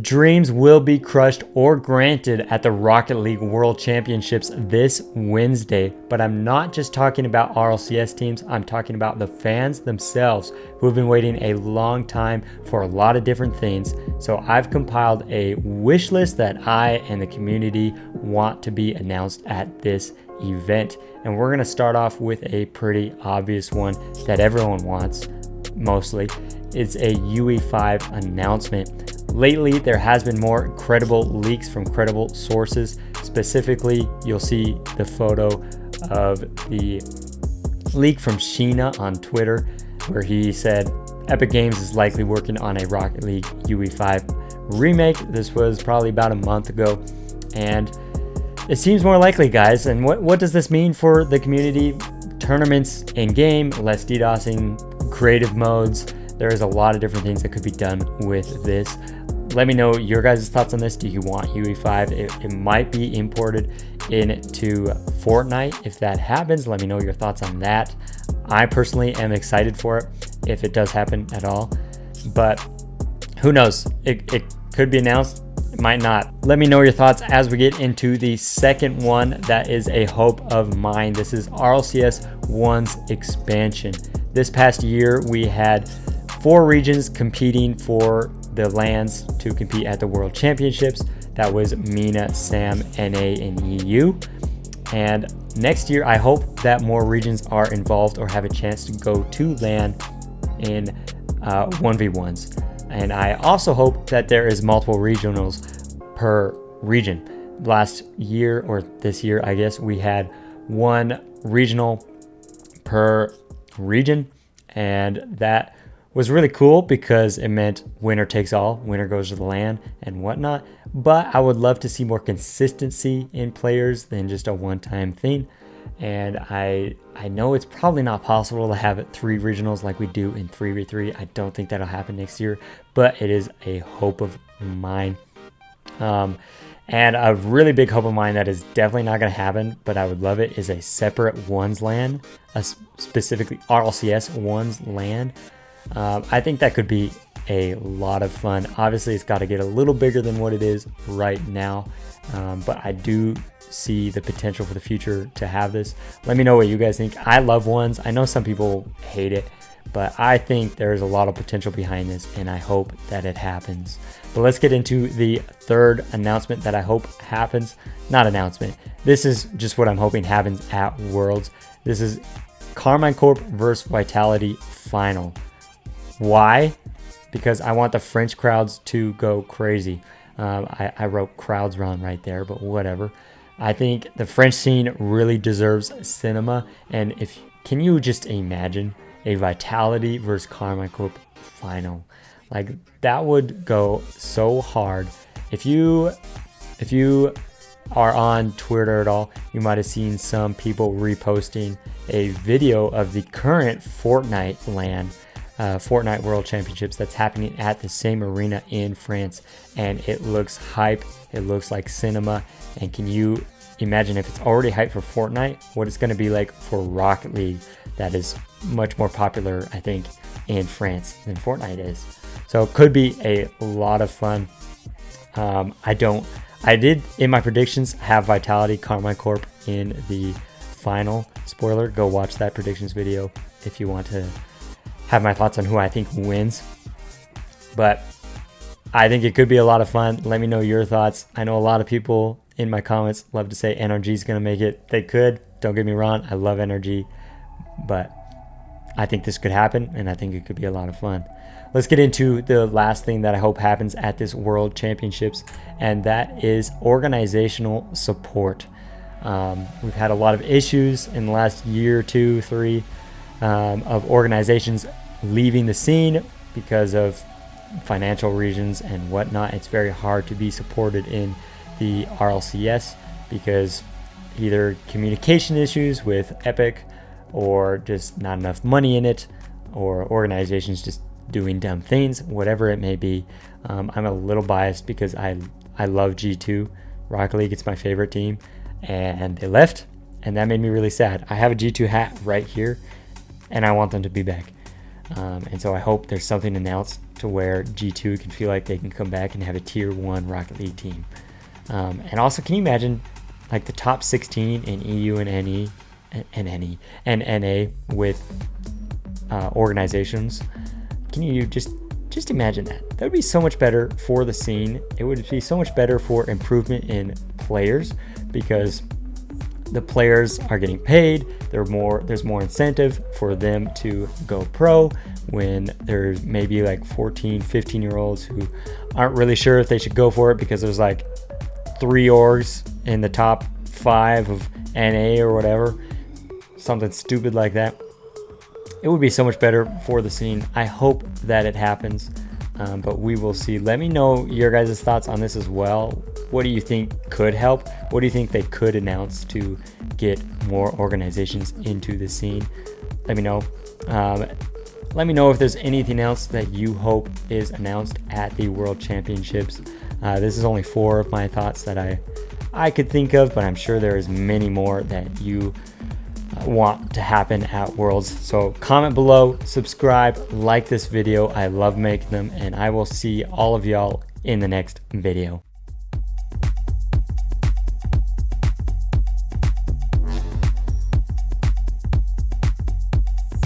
Dreams will be crushed or granted at the Rocket League World Championships this Wednesday, but I'm not just talking about RLCS teams, I'm talking about the fans themselves who have been waiting a long time for a lot of different things. So I've compiled a wish list that I and the community want to be announced at this event. And we're gonna start off with a pretty obvious one that everyone wants, mostly. It's a UE5 announcement. Lately, there has been more credible leaks from credible sources. Specifically, you'll see the photo of the leak from Sheena on Twitter, where he said Epic Games is likely working on a Rocket League UE5 remake. This was probably about a month ago, and it seems more likely, guys. And what does this mean for the community? Tournaments in-game, less DDoSing, creative modes. There is a lot of different things that could be done with this. Let me know your guys' thoughts on this. Do you want UE5? It might be imported into Fortnite. If that happens, let me know your thoughts on that. I personally am excited for it if it does happen at all. But who knows? It could be announced. It might not. Let me know your thoughts as we get into the second one that is a hope of mine. This is RLCS Worlds expansion. This past year, we had 4 regions competing for the lands to compete at the World Championships. That was MENA, SAM, NA, and EU. And next year, I hope that more regions are involved or have a chance to go to LAN in 1v1s. And I also hope that there is multiple regionals per region. Last year, or this year, I guess, we had 1 regional per region, and that was really cool because it meant winner takes all, winner goes to the LAN and whatnot. But I would love to see more consistency in players than just a one-time thing. And I know it's probably not possible to have 3 regionals like we do in 3v3. I don't think that'll happen next year, but it is a hope of mine. And a really big hope of mine that is definitely not going to happen, but I would love it, is a separate ones LAN, specifically RLCS ones LAN. I think that could be a lot of fun. Obviously, it's got to get a little bigger than what it is right now, but I do see the potential for the future to have this. Let me know what you guys think. I love ones. I know some people hate it, but I think there's a lot of potential behind this, and I hope that it happens. But let's get into the third announcement that I hope happens. Not announcement. This is just what I'm hoping happens at Worlds. This is Carmine Corp versus Vitality final. Why? Because I want the French crowds to go crazy. I wrote crowds run right there, but whatever. I think the French scene really deserves cinema. And can you just imagine a Vitality versus Carmine Corp final? Like, that would go so hard. If you are on Twitter at all, you might have seen some people reposting a video of the current Fortnite LAN. Fortnite World Championships that's happening at the same arena in France, and it looks hype. It looks like cinema. And can you imagine, if it's already hype for Fortnite, what it's going to be like for Rocket League, that is much more popular, I think, in France than Fortnite is. So it could be a lot of fun. I did in my predictions have Vitality Carmine Corp in the final. Spoiler, go watch that predictions video if you want to have my thoughts on who I think wins. But I think it could be a lot of fun. Let me know your thoughts. I know a lot of people in my comments love to say NRG is going to make it. They could. Don't get me wrong. I love NRG. But I think this could happen, and I think it could be a lot of fun. Let's get into the last thing that I hope happens at this World Championships, and that is organizational support. We've had a lot of issues in the last year, 2, 3, of organizations leaving the scene because of financial reasons and whatnot. It's very hard to be supported in the RLCS because either communication issues with Epic, or just not enough money in it, or organizations just doing dumb things, whatever it may be. I'm a little biased because I love G2 Rocket League. It's my favorite team, and they left, and that made me really sad. I have a G2 hat right here, and I want them to be back. And so I hope there's something announced to where G2 can feel like they can come back and have a tier 1 Rocket League team. And also, can you imagine like the top 16 in EU and NA with organizations? Can you just imagine that? That would be so much better for the scene. It would be so much better for improvement in players, because the players are getting paid. There's more incentive for them to go pro when there's maybe like 14, 15-year-olds who aren't really sure if they should go for it because there's like 3 orgs in the top 5 of NA or whatever, something stupid like that. It would be so much better for the scene. I hope that it happens, but we will see. Let me know your guys' thoughts on this as well. What do you think could help? What do you think they could announce to get more organizations into the scene? Let me know. Let me know if there's anything else that you hope is announced at the World Championships. This is only 4 of my thoughts that I could think of, but I'm sure there is many more that you want to happen at Worlds. So comment below, subscribe, like this video. I love making them, and I will see all of y'all in the next video.